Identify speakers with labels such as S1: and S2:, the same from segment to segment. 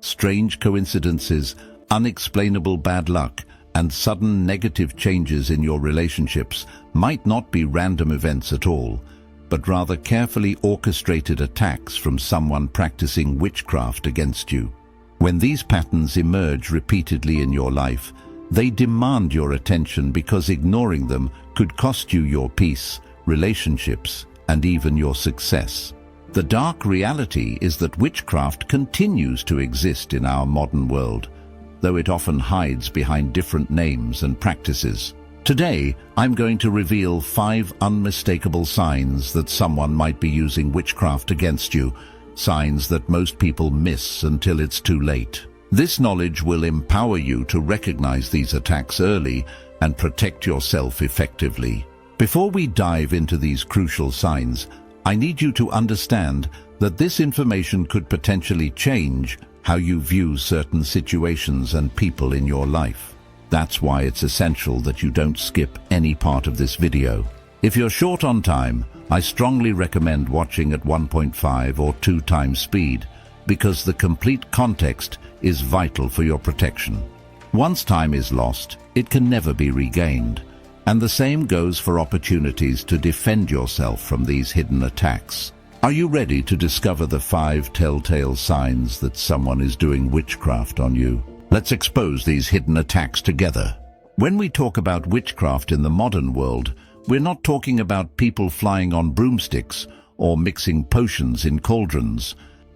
S1: Strange coincidences, unexplainable bad luck, and sudden negative changes in your relationships might not be random events at all, but rather carefully orchestrated attacks from someone practicing witchcraft against you. When these patterns emerge repeatedly in your life, they demand your attention because ignoring them could cost you your peace, relationships, and even your success. The dark reality is that witchcraft continues to exist in our modern world, though it often hides behind different names and practices. Today, I'm going to reveal 5 unmistakable signs that someone might be using witchcraft against you, signs that most people miss until it's too late. This knowledge will empower you to recognize these attacks early and protect yourself effectively. Before we dive into these crucial signs, I need you to understand that this information could potentially change how you view certain situations and people in your life. That's why it's essential that you don't skip any part of this video. If you're short on time, I strongly recommend watching at 1.5 or 2 times speed, because the complete context is vital for your protection. Once time is lost, it can never be regained, and the same goes for opportunities to defend yourself from these hidden attacks. Are you ready to discover the 5 telltale signs that someone is doing witchcraft on you? Let's expose these hidden attacks together. When we talk about witchcraft in the modern world, we're not talking about people flying on broomsticks or mixing potions in cauldrons.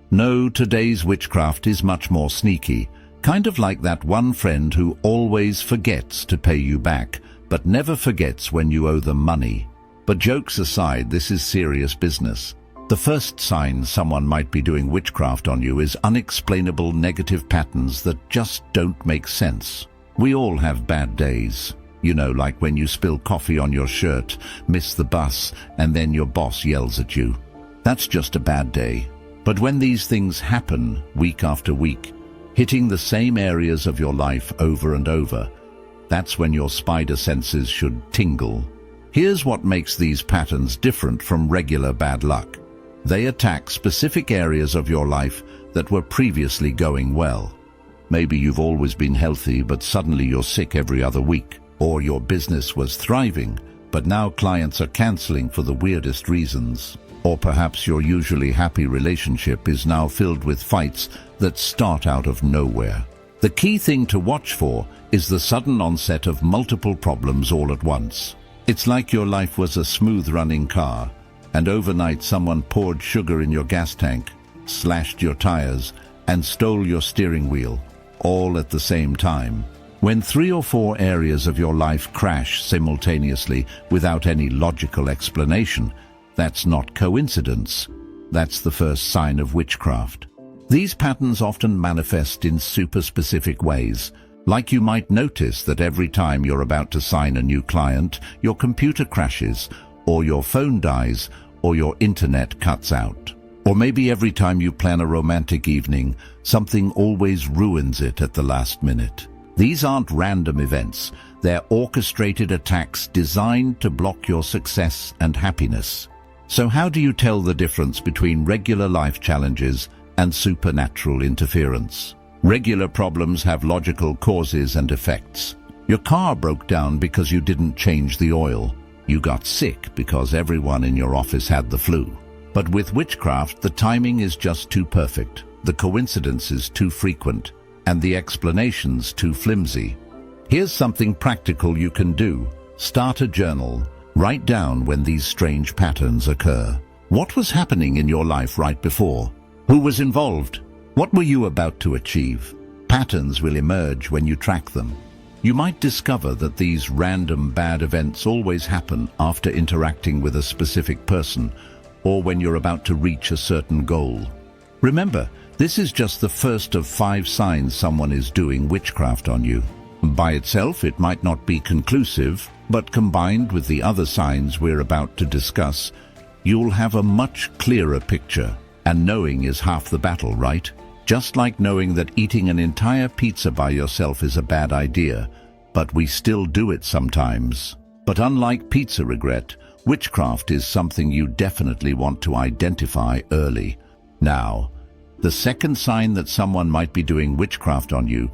S1: No, today's witchcraft is much more sneaky, kind of like that one friend who always forgets to pay you back, but never forgets when you owe them money. But jokes aside, this is serious business. The first sign someone might be doing witchcraft on you is unexplainable negative patterns that just don't make sense. We all have bad days. You know, like when you spill coffee on your shirt, miss the bus, and then your boss yells at you. That's just a bad day. But when these things happen week after week, hitting the same areas of your life over and over, that's when your spider senses should tingle. Here's what makes these patterns different from regular bad luck. They attack specific areas of your life that were previously going well. Maybe you've always been healthy, but suddenly you're sick every other week. Or your business was thriving, but now clients are canceling for the weirdest reasons. Or perhaps your usually happy relationship is now filled with fights that start out of nowhere. The key thing to watch for is the sudden onset of multiple problems all at once. It's like your life was a smooth-running car, and overnight someone poured sugar in your gas tank, slashed your tires, and stole your steering wheel, all at the same time. When 3 or 4 areas of your life crash simultaneously without any logical explanation, that's not coincidence. That's the first sign of witchcraft. These patterns often manifest in super specific ways. Like you might notice that every time you're about to sign a new client, your computer crashes, or your phone dies, or your internet cuts out. Or maybe every time you plan a romantic evening, something always ruins it at the last minute. These aren't random events. They're orchestrated attacks designed to block your success and happiness. So how do you tell the difference between regular life challenges and supernatural interference? Regular problems have logical causes and effects. Your car broke down because you didn't change the oil. You got sick because everyone in your office had the flu. But with witchcraft, the timing is just too perfect, the coincidences too frequent, and the explanations too flimsy. Here's something practical you can do. Start a journal. Write down when these strange patterns occur. What was happening in your life right before? Who was involved? What were you about to achieve? Patterns will emerge when you track them. You might discover that these random bad events always happen after interacting with a specific person or when you're about to reach a certain goal. Remember, this is just the first of 5 signs someone is doing witchcraft on you. By itself, it might not be conclusive, but combined with the other signs we're about to discuss, you'll have a much clearer picture. And knowing is half the battle, right? Just like knowing that eating an entire pizza by yourself is a bad idea, but we still do it sometimes. But unlike pizza regret, witchcraft is something you definitely want to identify early. Now, The second sign that someone might be doing witchcraft on you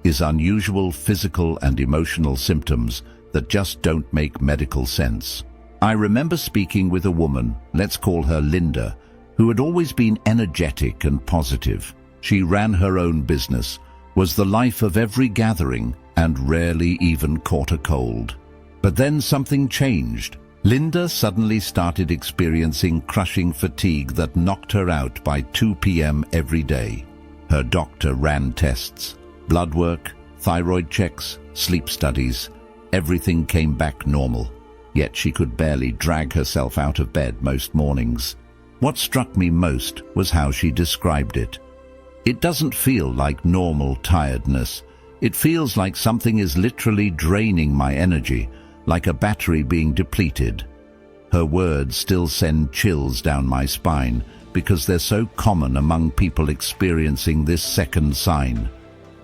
S1: is unusual physical and emotional symptoms that just don't make medical sense. I remember speaking with a woman, let's call her Linda, who had always been energetic and positive. She ran her own business, was the life of every gathering, and rarely even caught a cold. But then something changed. Linda suddenly started experiencing crushing fatigue that knocked her out by 2 p.m. every day. Her doctor ran tests, blood work, thyroid checks, sleep studies. Everything came back normal, yet she could barely drag herself out of bed most mornings. What struck me most was how she described it. It doesn't feel like normal tiredness. It feels like something is literally draining my energy, like a battery being depleted. Her words still send chills down my spine because they're so common among people experiencing this second sign.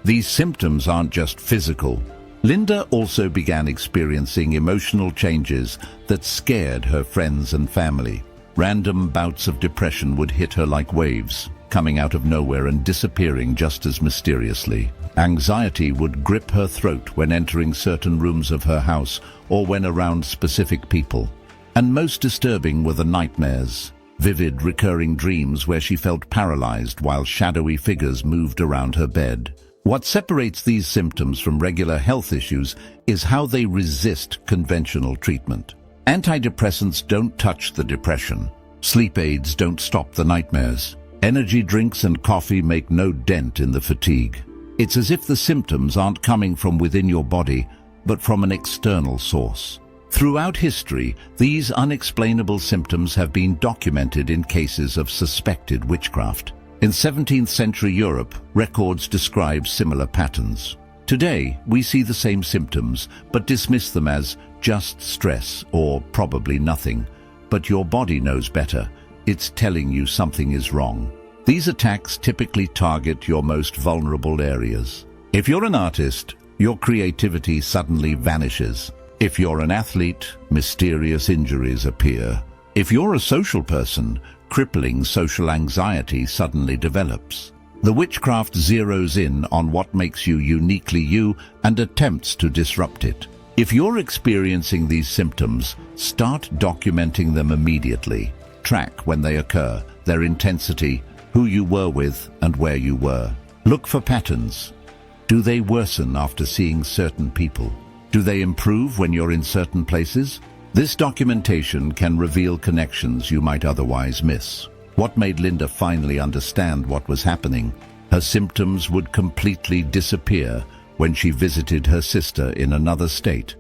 S1: These symptoms aren't just physical. Linda also began experiencing emotional changes that scared her friends and family. Random bouts of depression would hit her like waves, coming out of nowhere and disappearing just as mysteriously. Anxiety would grip her throat when entering certain rooms of her house or when around specific people. And most disturbing were the nightmares, vivid recurring dreams where she felt paralyzed while shadowy figures moved around her bed. What separates these symptoms from regular health issues is how they resist conventional treatment. Antidepressants don't touch the depression. Sleep aids don't stop the nightmares. Energy drinks and coffee make no dent in the fatigue. It's as if the symptoms aren't coming from within your body, but from an external source. Throughout history, these unexplainable symptoms have been documented in cases of suspected witchcraft. In 17th century Europe, records describe similar patterns. Today, we see the same symptoms, but dismiss them as just stress or probably nothing. But your body knows better. It's telling you something is wrong. These attacks typically target your most vulnerable areas. If you're an artist, your creativity suddenly vanishes. If you're an athlete, mysterious injuries appear. If you're a social person, crippling social anxiety suddenly develops. The witchcraft zeroes in on what makes you uniquely you and attempts to disrupt it. If you're experiencing these symptoms, start documenting them immediately. Track when they occur, their intensity, who you were with, and where you were. Look for patterns. Do they worsen after seeing certain people? Do they improve when you're in certain places? This documentation can reveal connections you might otherwise miss. What made Linda finally understand what was happening? Her symptoms would completely disappear when she visited her sister in another state,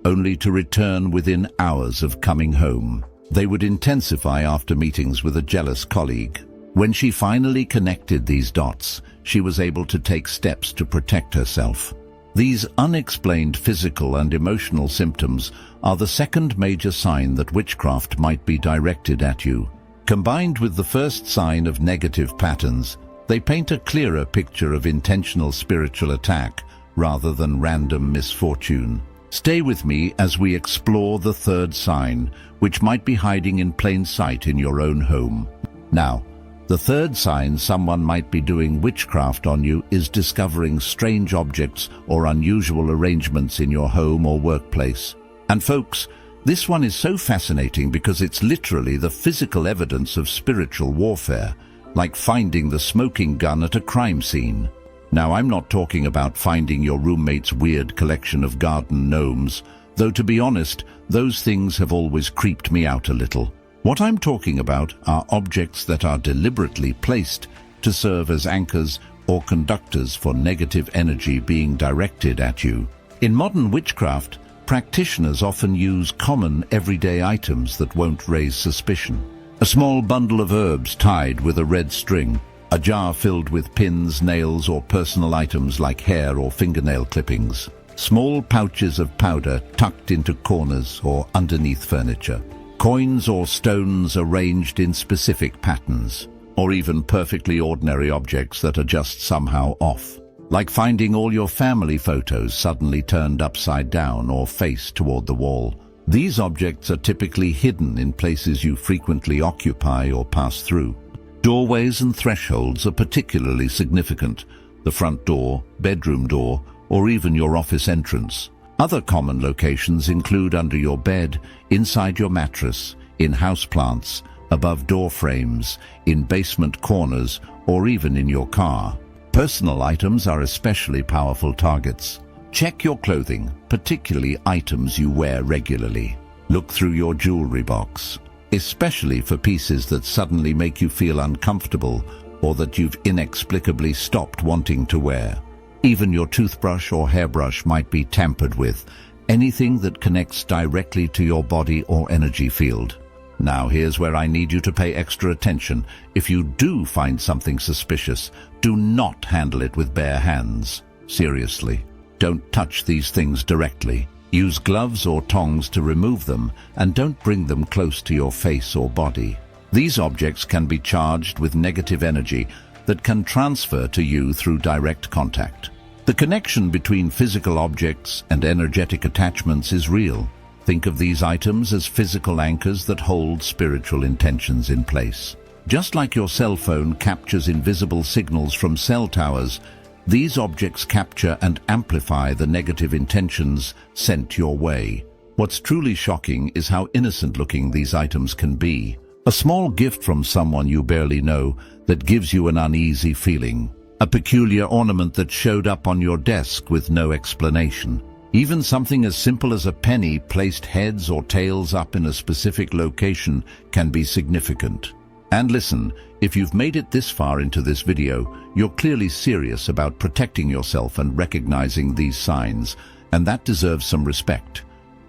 S1: only to return within hours of coming home. They would intensify after meetings with a jealous colleague. When she finally connected these dots, she was able to take steps to protect herself. These unexplained physical and emotional symptoms are the second major sign that witchcraft might be directed at you. Combined with the first sign of negative patterns, they paint a clearer picture of intentional spiritual attack rather than random misfortune. Stay with me as we explore the third sign, which might be hiding in plain sight in your own home. Now, the third sign someone might be doing witchcraft on you is discovering strange objects or unusual arrangements in your home or workplace. And folks, this one is so fascinating because it's literally the physical evidence of spiritual warfare, like finding the smoking gun at a crime scene. Now, I'm not talking about finding your roommate's weird collection of garden gnomes, though to be honest, those things have always creeped me out a little. What I'm talking about are objects that are deliberately placed to serve as anchors or conductors for negative energy being directed at you. In modern witchcraft, practitioners often use common everyday items that won't raise suspicion. A small bundle of herbs tied with a red string, a jar filled with pins, nails, or personal items like hair or fingernail clippings, small pouches of powder tucked into corners or underneath furniture, coins or stones arranged in specific patterns, or even perfectly ordinary objects that are just somehow off, like finding all your family photos suddenly turned upside down or face toward the wall. These objects are typically hidden in places you frequently occupy or pass through. Doorways and thresholds are particularly significant. The front door, bedroom door, or even your office entrance. Other common locations include under your bed, inside your mattress, in houseplants, above door frames, in basement corners, or even in your car. Personal items are especially powerful targets. Check your clothing, particularly items you wear regularly. Look through your jewelry box, especially for pieces that suddenly make you feel uncomfortable or that you've inexplicably stopped wanting to wear. Even your toothbrush or hairbrush might be tampered with, anything that connects directly to your body or energy field. Now here's where I need you to pay extra attention. If you do find something suspicious, do not handle it with bare hands. Seriously, don't touch these things directly. Use gloves or tongs to remove them, and don't bring them close to your face or body. These objects can be charged with negative energy that can transfer to you through direct contact. The connection between physical objects and energetic attachments is real. Think of these items as physical anchors that hold spiritual intentions in place. Just like your cell phone captures invisible signals from cell towers, these objects capture and amplify the negative intentions sent your way. What's truly shocking is how innocent-looking these items can be. A small gift from someone you barely know that gives you an uneasy feeling. A peculiar ornament that showed up on your desk with no explanation. Even something as simple as a penny placed heads or tails up in a specific location can be significant. And listen, if you've made it this far into this video, you're clearly serious about protecting yourself and recognizing these signs, and that deserves some respect.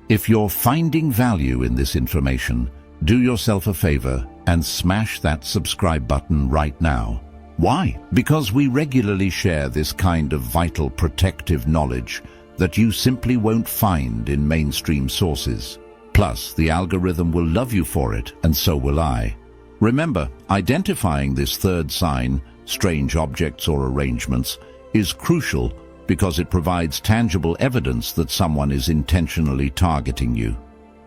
S1: If you're finding value in this information, do yourself a favor and smash that subscribe button right now. Why? Because we regularly share this kind of vital protective knowledge that you simply won't find in mainstream sources. Plus, the algorithm will love you for it, and so will I. Remember, identifying this third sign, strange objects or arrangements, is crucial because it provides tangible evidence that someone is intentionally targeting you.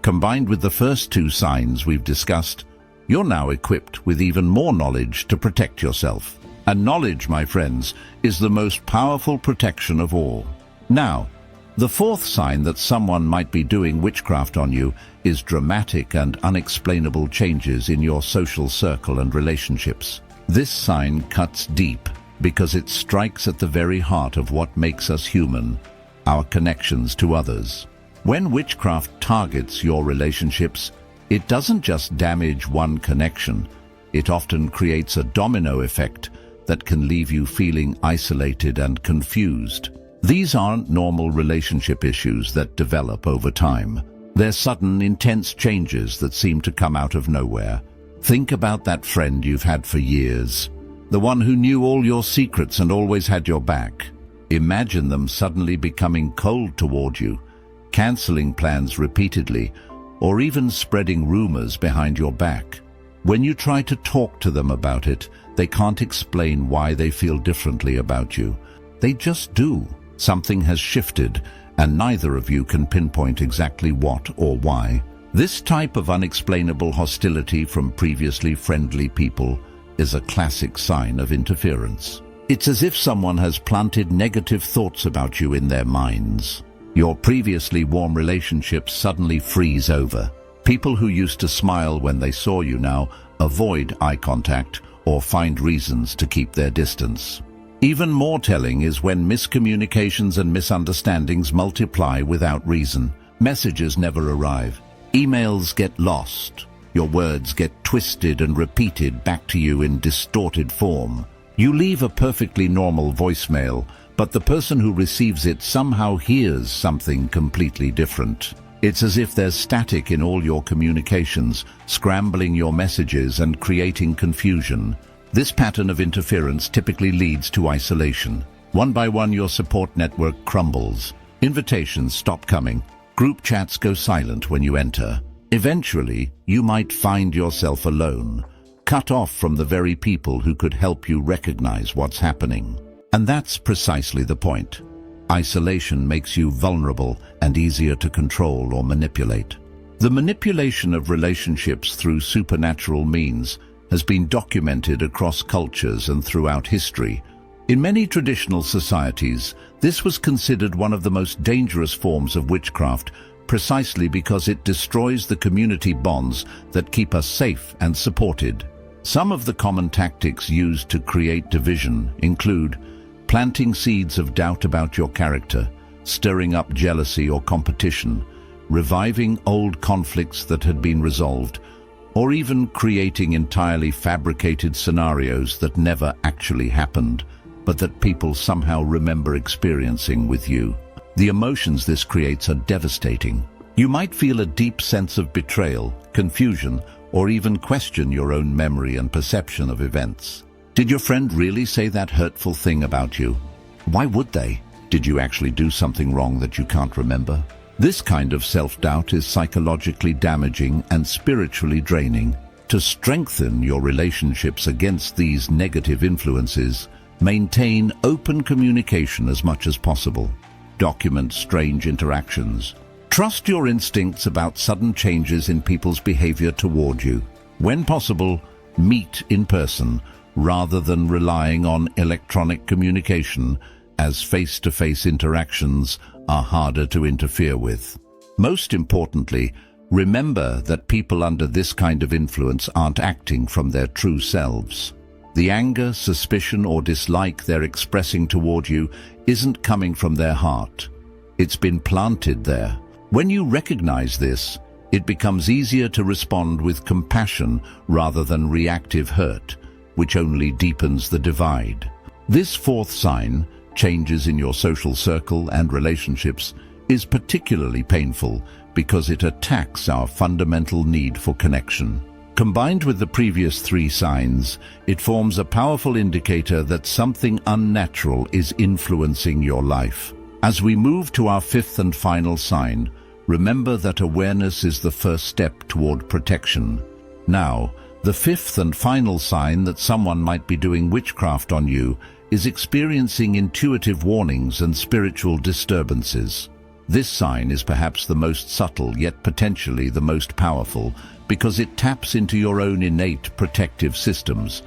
S1: Combined with the first two signs we've discussed, you're now equipped with even more knowledge to protect yourself. And knowledge, my friends, is the most powerful protection of all. Now, the fourth sign that someone might be doing witchcraft on you is dramatic and unexplainable changes in your social circle and relationships. This sign cuts deep because it strikes at the very heart of what makes us human, our connections to others. When witchcraft targets your relationships, it doesn't just damage one connection, it often creates a domino effect that can leave you feeling isolated and confused. These aren't normal relationship issues that develop over time. They're sudden, intense changes that seem to come out of nowhere. Think about that friend you've had for years, the one who knew all your secrets and always had your back. Imagine them suddenly becoming cold toward you, canceling plans repeatedly, or even spreading rumors behind your back. When you try to talk to them about it, they can't explain why they feel differently about you. They just do. Something has shifted, and neither of you can pinpoint exactly what or why. This type of unexplainable hostility from previously friendly people is a classic sign of interference. It's as if someone has planted negative thoughts about you in their minds. Your previously warm relationships suddenly freeze over. People who used to smile when they saw you now avoid eye contact or find reasons to keep their distance. Even more telling is when miscommunications and misunderstandings multiply without reason. Messages never arrive. Emails get lost. Your words get twisted and repeated back to you in distorted form. You leave a perfectly normal voicemail, but the person who receives it somehow hears something completely different. It's as if there's static in all your communications, scrambling your messages and creating confusion. This pattern of interference typically leads to isolation. One by one, your support network crumbles. Invitations stop coming. Group chats go silent when you enter. Eventually, you might find yourself alone, cut off from the very people who could help you recognize what's happening. And that's precisely the point. Isolation makes you vulnerable and easier to control or manipulate. The manipulation of relationships through supernatural means has been documented across cultures and throughout history. In many traditional societies, this was considered one of the most dangerous forms of witchcraft, precisely because it destroys the community bonds that keep us safe and supported. Some of the common tactics used to create division include planting seeds of doubt about your character, stirring up jealousy or competition, reviving old conflicts that had been resolved, or even creating entirely fabricated scenarios that never actually happened, but that people somehow remember experiencing with you. The emotions this creates are devastating. You might feel a deep sense of betrayal, confusion, or even question your own memory and perception of events. Did your friend really say that hurtful thing about you? Why would they? Did you actually do something wrong that you can't remember? This kind of self-doubt is psychologically damaging and spiritually draining. To strengthen your relationships against these negative influences, maintain open communication as much as possible. Document strange interactions. Trust your instincts about sudden changes in people's behavior toward you. When possible, meet in person rather than relying on electronic communication, as face-to-face interactions are harder to interfere with. Most importantly, remember that people under this kind of influence aren't acting from their true selves. The anger, suspicion, or dislike they're expressing toward you isn't coming from their heart. It's been planted there. When you recognize this, it becomes easier to respond with compassion rather than reactive hurt, which only deepens the divide. This fourth sign, changes in your social circle and relationships, is particularly painful because it attacks our fundamental need for connection. Combined with the previous three signs, it forms a powerful indicator that something unnatural is influencing your life. As we move to our fifth and final sign, remember that awareness is the first step toward protection. Now, the fifth and final sign that someone might be doing witchcraft on you is experiencing intuitive warnings and spiritual disturbances. This sign is perhaps the most subtle, yet potentially the most powerful, because it taps into your own innate protective systems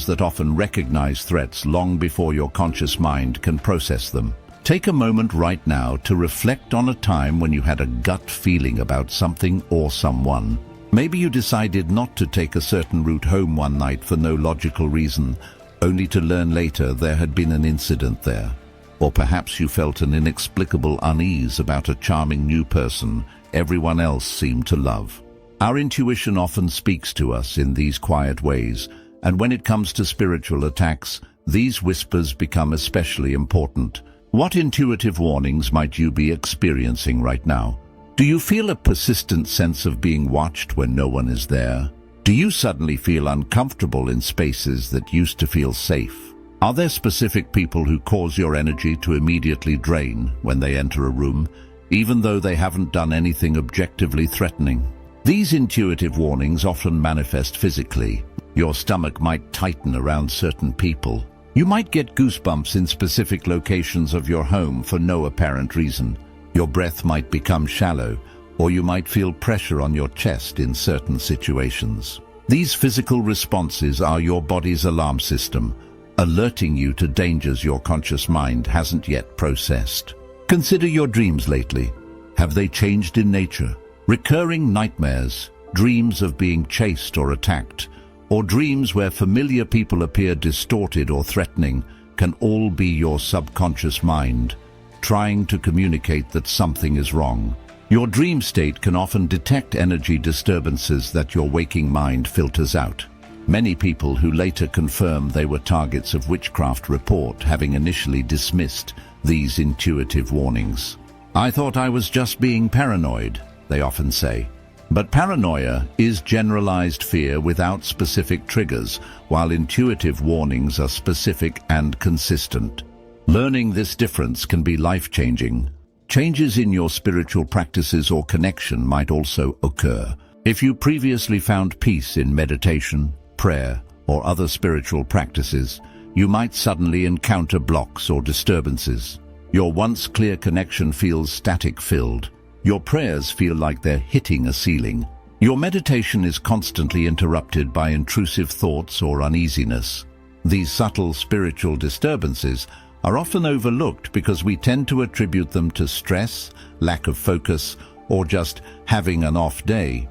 S1: that often recognize threats long before your conscious mind can process them. Take a moment right now to reflect on a time when you had a gut feeling about something or someone. Maybe you decided not to take a certain route home one night for no logical reason, only to learn later there had been an incident there. Or perhaps you felt an inexplicable unease about a charming new person everyone else seemed to love. Our intuition often speaks to us in these quiet ways, and when it comes to spiritual attacks, these whispers become especially important. What intuitive warnings might you be experiencing right now? Do you feel a persistent sense of being watched when no one is there? Do you suddenly feel uncomfortable in spaces that used to feel safe? Are there specific people who cause your energy to immediately drain when they enter a room, even though they haven't done anything objectively threatening? These intuitive warnings often manifest physically. Your stomach might tighten around certain people. You might get goosebumps in specific locations of your home for no apparent reason. Your breath might become shallow, or you might feel pressure on your chest in certain situations. These physical responses are your body's alarm system, alerting you to dangers your conscious mind hasn't yet processed. Consider your dreams lately. Have they changed in nature? Recurring nightmares, dreams of being chased or attacked, or dreams where familiar people appear distorted or threatening can all be your subconscious mind trying to communicate that something is wrong. Your dream state can often detect energy disturbances that your waking mind filters out. Many people who later confirm they were targets of witchcraft report having initially dismissed these intuitive warnings. "I thought I was just being paranoid," they often say. But paranoia is generalized fear without specific triggers, while intuitive warnings are specific and consistent. Learning this difference can be life-changing. Changes in your spiritual practices or connection might also occur. If you previously found peace in meditation, prayer, or other spiritual practices, you might suddenly encounter blocks or disturbances. Your once clear connection feels static-filled. Your prayers feel like they're hitting a ceiling. Your meditation is constantly interrupted by intrusive thoughts or uneasiness. These subtle spiritual disturbances are often overlooked because we tend to attribute them to stress, lack of focus, or just having an off day.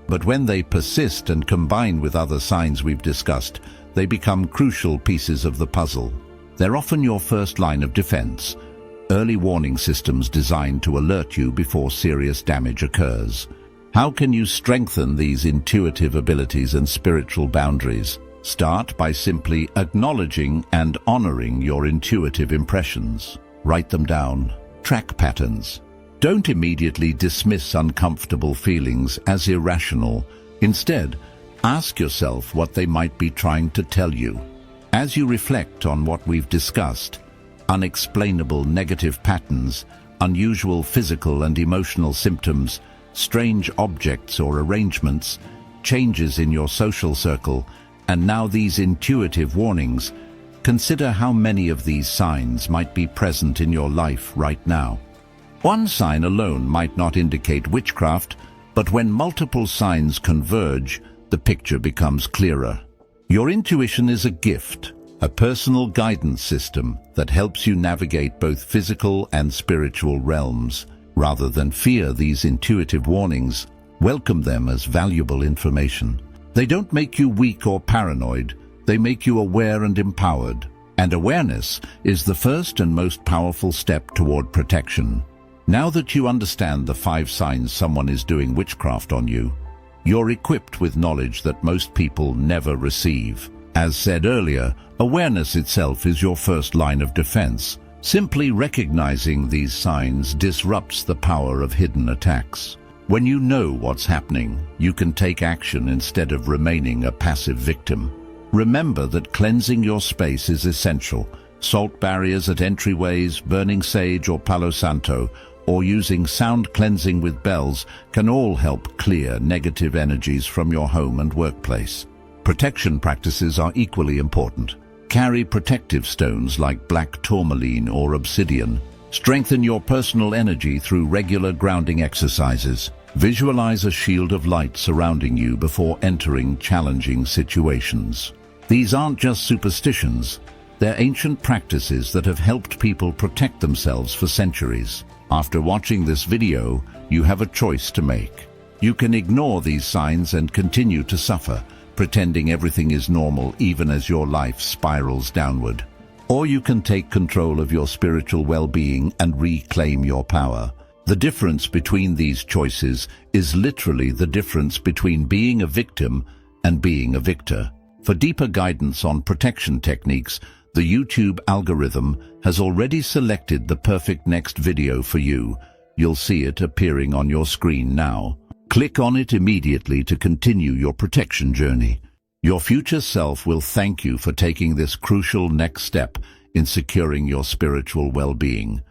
S1: But when they persist and combine with other signs we've discussed, they become crucial pieces of the puzzle. They're often your first line of defense, early warning systems designed to alert you before serious damage occurs. How can you strengthen these intuitive abilities and spiritual boundaries? Start by simply acknowledging and honoring your intuitive impressions. Write them down. Track patterns. Don't immediately dismiss uncomfortable feelings as irrational. Instead, ask yourself what they might be trying to tell you. As you reflect on what we've discussed, unexplainable negative patterns, unusual physical and emotional symptoms, strange objects or arrangements, changes in your social circle, and now these intuitive warnings, consider how many of these signs might be present in your life right now. One sign alone might not indicate witchcraft, but when multiple signs converge, the picture becomes clearer. Your intuition is a gift, a personal guidance system that helps you navigate both physical and spiritual realms. Rather than fear these intuitive warnings, welcome them as valuable information. They don't make you weak or paranoid, they make you aware and empowered. And awareness is the first and most powerful step toward protection. Now that you understand the 5 signs someone is doing witchcraft on you, you're equipped with knowledge that most people never receive. As said earlier, awareness itself is your first line of defense. Simply recognizing these signs disrupts the power of hidden attacks. When you know what's happening, you can take action instead of remaining a passive victim. Remember that cleansing your space is essential. Salt barriers at entryways, burning sage or Palo Santo, or using sound cleansing with bells can all help clear negative energies from your home and workplace. Protection practices are equally important. Carry protective stones like black tourmaline or obsidian. Strengthen your personal energy through regular grounding exercises. Visualize a shield of light surrounding you before entering challenging situations. These aren't just superstitions, they're ancient practices that have helped people protect themselves for centuries. After watching this video, you have a choice to make. You can ignore these signs and continue to suffer, pretending everything is normal even as your life spirals downward. Or you can take control of your spiritual well-being and reclaim your power. The difference between these choices is literally the difference between being a victim and being a victor. For deeper guidance on protection techniques, the YouTube algorithm has already selected the perfect next video for you. You'll see it appearing on your screen now. Click on it immediately to continue your protection journey. Your future self will thank you for taking this crucial next step in securing your spiritual well-being.